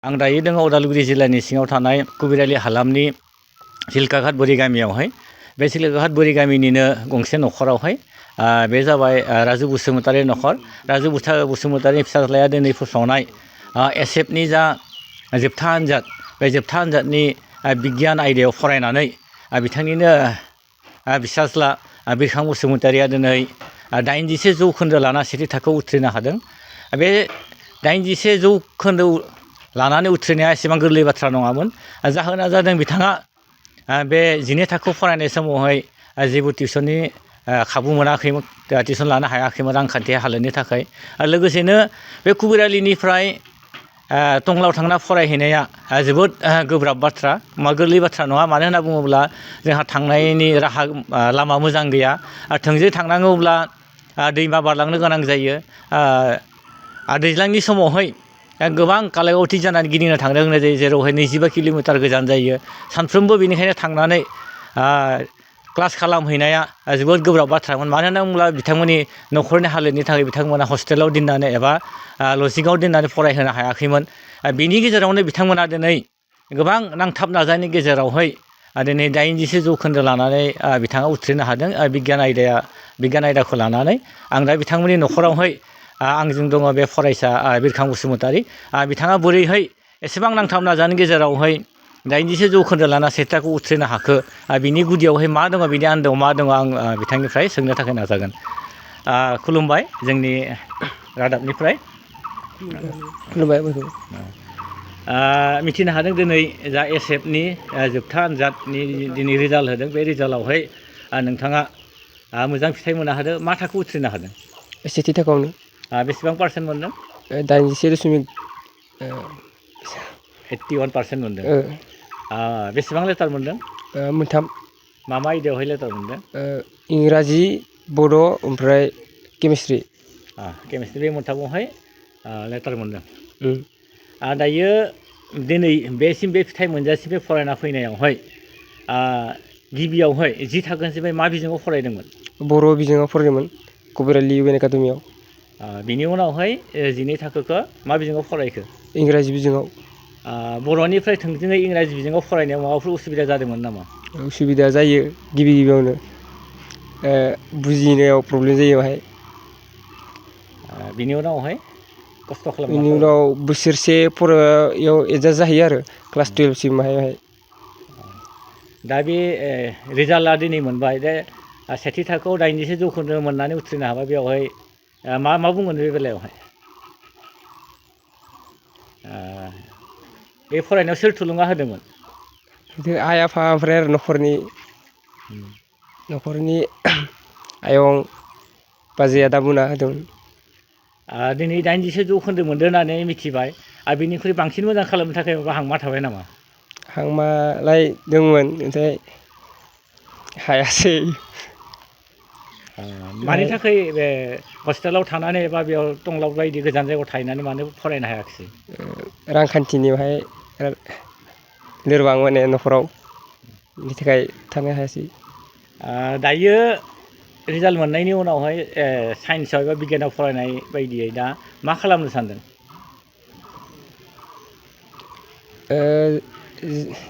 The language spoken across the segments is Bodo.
आं दायो दङ उदालगुरि जिल्लानि सिङाव थानाय कुबिरालि हालामनि सिलकाघाट बोरि गामियावहाय बे सिलकाघाट बोरि गामिनिनो गंसे न'खरावहाय बे जाबाय राजु बसुमतारी न'खर राजु बसुमतारीनि फिसाज्लाया दिनै फोसावनाय एसएफनि जा जोबथा आनजाद बे जोबथा आनजादनि बिगियान आयदायाव फरायनानै बिथांनिनो फिसाज्ला बिरखां बसुमतारीया दिनै 87 जौखोन्दो लाना सेथि थाखोआव उथ्रिनो हादों। बे 87 जौखोन्दो लानानै उथ्रिनाया एसेबां गोरलै बाथ्रा नङामोन। जाहोना जादों बिथाङा बे 12 थाखोआव फरायनाय समावहाय जेबो टिउसननि खाबु मोनाखैमोन, टिउसन लानो हायाखैमोन रांखान्थि हालोदनि थाखाय। लोगोसेनो बे कुबिरालिनिफ्राय टंलायाव थांना फरायहैनाया जोबोद गोब्राब बाथ्रा, गोरलै बाथ्रा नङा। मानो होनना बुङोब्ला जोंहा थांनायनि राहा लामा मोजां गैया। थोंजों थांनांगौब्ला दैमा बारलांनो गोनां जायो। दैज्लांनि समावहाय गोबां कालायगथि जानानै गिदिंना थांनो गोनां जायो, जेरावहाय 25 किल'मिटार गोजान जायो। सानफ्रोमबो बेनिखायनो थांनानै क्लास खालामहैनाया जोबोद गोब्राब बाथ्रामोन। मानो होनना बुङोब्ला बिथांमोननि न'खरनि हालोदनि थाखाय बिथांमोना हस्टेलाव दोननानै एबा लजिङाव दोननानै फरायहोनो हायाखैमोन। बिनि गेजेरावनो बिथांमोना दिनै गोबां नांथाब नाजानायनि गेजेरावहाय दिनै 87 जौखोन्दो लानानै बिथाङा उथ्रिनो हादों बिगियान आयदाखौ लानानै। आं दा बिथांमोननि न'खरावहाय आंजों दङ बे फरायसा बिरखां बसुमतारी। बिथाङा बोरैहाय एसेबां नांथाब नाजानायनि गेजेरावहाय 87 जौखोन्दो लाना सेथि थाखोआव उथ्रिनो हाखो, बिनि गुदियावहाय मा दङ, बिनि आन्दोआव मा दङ, आं बिथांनिफ्राय सोंनो थाखाय नाजागोन। खुलुमबाय जोंनि रादाबनिफ्राय। खुलुमबाय। मिथिनो हादों दिनै जा एसएफनि जोबथा आनजादनि दिनै रिजाल्ट होदों, बे रिजाल्टआवहाय नोंथाङा मोजां फिथाइ मोननो हादों। मा थाखोआव उथ्रिनो हादों? सेथि थाखोआवनो। बेसेबां पार्सेन्ट मोनदों? 81% मोनदों। बेसेबां लेटार मोनदों? मोनथाम। मा आयदायावहाय लेटार मोनदों? इंराजि, बड' ओमफ्राय केमिस्ट्रि। केमिस्ट्रि, बे मोनथामावहाय लेटार मोनदों। दायो दिनै बेसिम बे फिथाइ मोनजासिम बे फरायना फैनायावहाय गिबियावहाय 10 थाखोनिफ्राय मा बिजोङाव फरायदोंमोन? बर' बिजोङाव फरायदोंमोन कुबिरालि इउ एन एकाडेमियाव। बिनि उनावहाय 12 थाखोखौ मा बिजोङाव फरायखो? इंराजि बिजोङाव। बर'निफ्राय थोंजोङै इंराजि बिजोङाव फरायनायाव माबाफोर उसुबिदा जादोंमोन नामा? उसुबिदा जायो गिबियावनो, बुजिनायाव प्रब्लेम जायो बाहाय। बिनि उनावहाय खस्थ' खालामना बेनि फरायबाय। उनाव बोसोरसे फरायाव एडजास्ट जाहैयो आरो क्लास 12 सिमहाय। दा बे रिजाल्टआ दिनै मोनबाय, दे सेथि थाखोआव 87 जौखोन्दो मोननानै उथ्रिनो हाबाय। बेवहाय मा बुंगोन बे बेलायावहाय? बे फरायनायाव सोर थुलुंगा होदोंमोन? आइ आफा ओमफ्राय आरो न'खरनि आयं, बाजै, आदामोना होदोंमोन। दिनै 87 जौखोन्दो मोनदों होननानै मिथिबाय, आरो बिनिख्रुइ बांसिन मोजां खालामनो थाखाय माबा हांमा थाबाय नामा? हांमालाय दंमोन, ओमफ्राय हायासै। मानि थाखाय बे हस्टेलाव थानानै एबा बेयाव टंलाव बायदि गोजान जायगायाव थाहैनानै मानो फरायनो हायाखिसै? रांखान्थिनिहाय लोरबां माने न'खराव, बिनि थाखाय थानो हायासै। दायो रिजाल्ट मोननायनि उनावहाय साइन्सआव एबा बिगियानाव फरायनाय बायदियै दा मा खालामनो सानदों?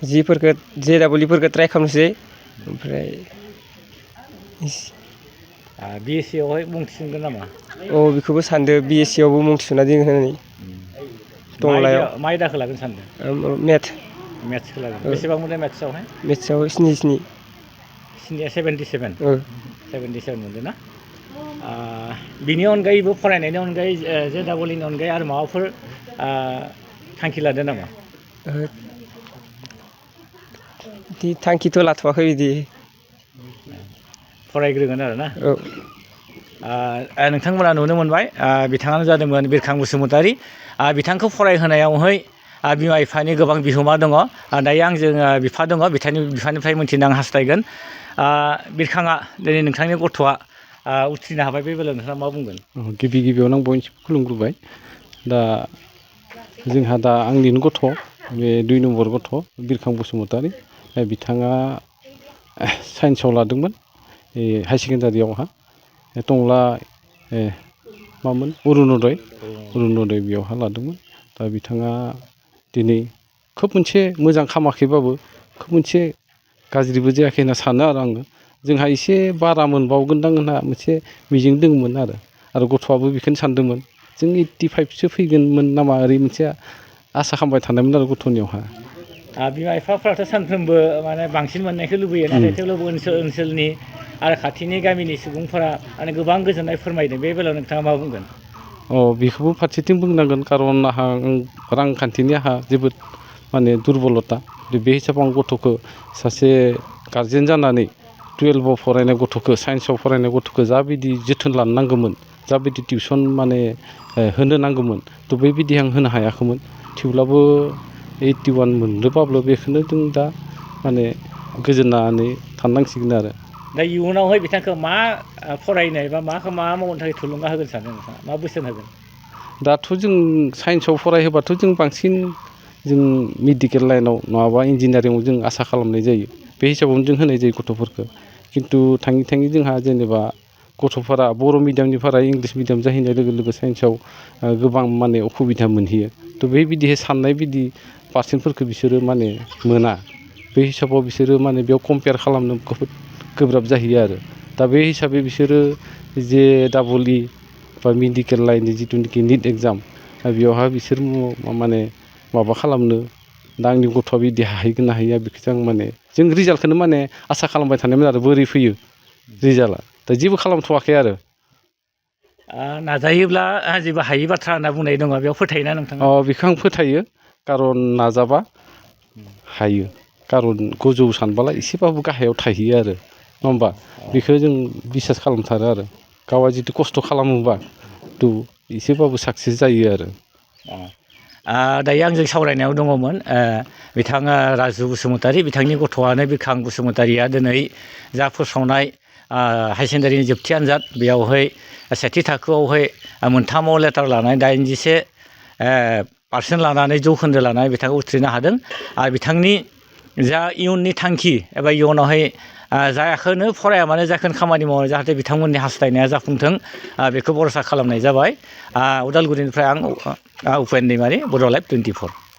JEE ट्राइ खालामनोसै, ओमफ्राय BSc आवहाय मुं थिसनगोन नामा? बेखौबो सानदों, BSc आवबो मुं थिसनना दोन होननानै टंलायाव। मा आयदाखौ लागोन सानदों? मेथ। मेथ्सखौ लागोन। बेसेबां मोनदों मेथ्सआवहाय? मेथ्सआव 77। 77 मोनदों ना? बिनि अनगायैबो, फरायनायनि अनगायै, JEEनि अनगायै आरो माबाफोर थांखि लादो नामा? थांखिथ' लाथ'वाखै बिदि। फरायग्रोगोन आरो ना? नोंथांमोना नुनो मोनबाय, बिथाङानो जादोंमोन बिरखां बसुमतारी। बिथांखौ फरायहोनायावहाय बिमा बिफानि गोबां बिहोमा दङ। दायो आंजों बिफा दङ, बिफानिफ्राय मोनथिनो आं हास्थायगोन। बिरखाङा दिनै नोंथांनि गथ'आ उथ्रिनो हाबाय, बे बेलायाव नोंथाङा मा बुंगोन? गिबियावनो आं बयनिसिमबो खुलुमग्रोबाय। दा जोंहा दा आंनिनो गथ', बे 2 नम्बर गथ' बिरखां बसुमतारी। बिथाङा साइन्सआव लादोंमोन, हाई सेकेन्डारियावहा टंला अरुनदय बेयावहा लादोंमोन। दा बिथाङा दिनै खोब मोनसे मोजां खामाखैबाबो खोब मोनसे गाज्रिबो जायाखै होनना सानो आरो आङो जोंहा एसे बारा मोनबावगोनदां होनना मोनसे मिजिं दङमोन आरो गथ'आबो बेखौनो सानदोंमोन जों 85सो फैगोनमोन नामा ओरै मोनसे आसा खालामबाय थानायमोन आरो गथ'नियावहा बिमा बिफाफ्राथ' सानफ्रोमबो माने बांसिन मोननायखौ लुबैयो नाथाय थेवब्लाबो ओनसोलनि आरो खाथिनि गामिनि सुबुंफोरा माने गोबां गोजोननाय फोरमायदों बे बेलायाव नोंथाङा मा बुंगोन बेखौबो फारसेथिं बुंनांगोन कारन आंहा रांखान्थिनि आंहा जोबोद माने दुरबलता बे हिसाबाव आं गथ'खौ सासे गारजेन जानानै 12आव फरायनाय गथ'खौ साइन्सआव फरायनाय गथ'खौ जाबायदि जोथोन लानो नांगौमोन जाबायदि टिउसन माने होनो नांगौमोन थ' बेबायदि आं होनो हायाखैमोन थेवब्लाबो 81 मोनदोंबाबो बेखौनो जों दा माने गोजोननानै थानांसिगोन आरो दा इयुनावहाय बिथांखौ मा फरायनाय बा मा मावनो थाखाय थुलुंगा होगोन सानो नोंथाङा मा बोसोन होगोन दाथ' जों साइन्सआव फरायहोबाथ' जों बांसिन जों मेडिकेल लाइनाव नङाबा इन्जिनियारिंआव जों आसा खालामनाय जायो बे हिसाबावनो जों होनाय जायो गथ'फोरखौ खिन्थु थाङै थाङै जोंहा जेनेबा गथ'फोरा बर' मिडियामनिफोरा इंलिस मिडियाम जाहैनाय लोगो लोगो साइन्सआव गोबां माने असुबिदा मोनहैयो थ' बेबायदि साननाय बिदि पारसेन्टफोरखौ बिसोरो माने मोना बे हिसाबाव बिसोरो माने बेयाव कम्पेयार खालामनो बहुद गोब्राब जाहैयो आरो दा बे हिसाबै बिसोरो जे डाबल इ बा मेडिकेल लाइननि जिथुनाखि निट एग्जाम बेयावहा बिसोर माने माबा खालामनो दा आंनि गथ'आ बिदि हाहैगोन ना हाहैया बेखौसो आं माने जों रिजाल्टखौनो माने आसा खालामबाय थानायमोन आरो बोरै फैयो रिजाल्टआ दा जेबो खालामथ'वाखै आरो नाजायोब्ला जेबो हायि बाथ्रा होनना बुंनाय दङ बेयाव फोथायोना नोंथाङा बेखौ आं फोथायो कारन नाजाबा हायो कारन गोजौ सानबाला एसेबाबो गाहायाव थाहैयो आरो नङा होमबा बेखौ जों बिसास खालामथारो आरो गावआ जितु खस्थ' खालामोबा थ' एसेबाबो साक्सेस जायो आरो दायो आंजों सावरायनायाव दङमोन बिथाङा राजु बसुमतारी बिथांनि गथ'आनो बिरखां बसुमतारीया दिनै जा फोसावनाय हायार सेकेन्डारिनि जोबथि आनजाद बेयावहाय सेथि थाखोआवहाय मोनथामाव लेटार लानाय 87% लानानै जौखोन्दो लानानै बिथांखौ उथ्रिनो हादों आरो बिथांनि जा इयुननि थांखि एबा इयुनावहाय जायाखौनो फराया मानो जायाखौनो खामानि मावो जाहाथे बिथांमोननि हास्थायनाया जाफुंथों बेखौ भरसा खालामनाय जाबाय उदालगुरिनिफ्राय आं उपेन दैमारि बर' लाइभ 24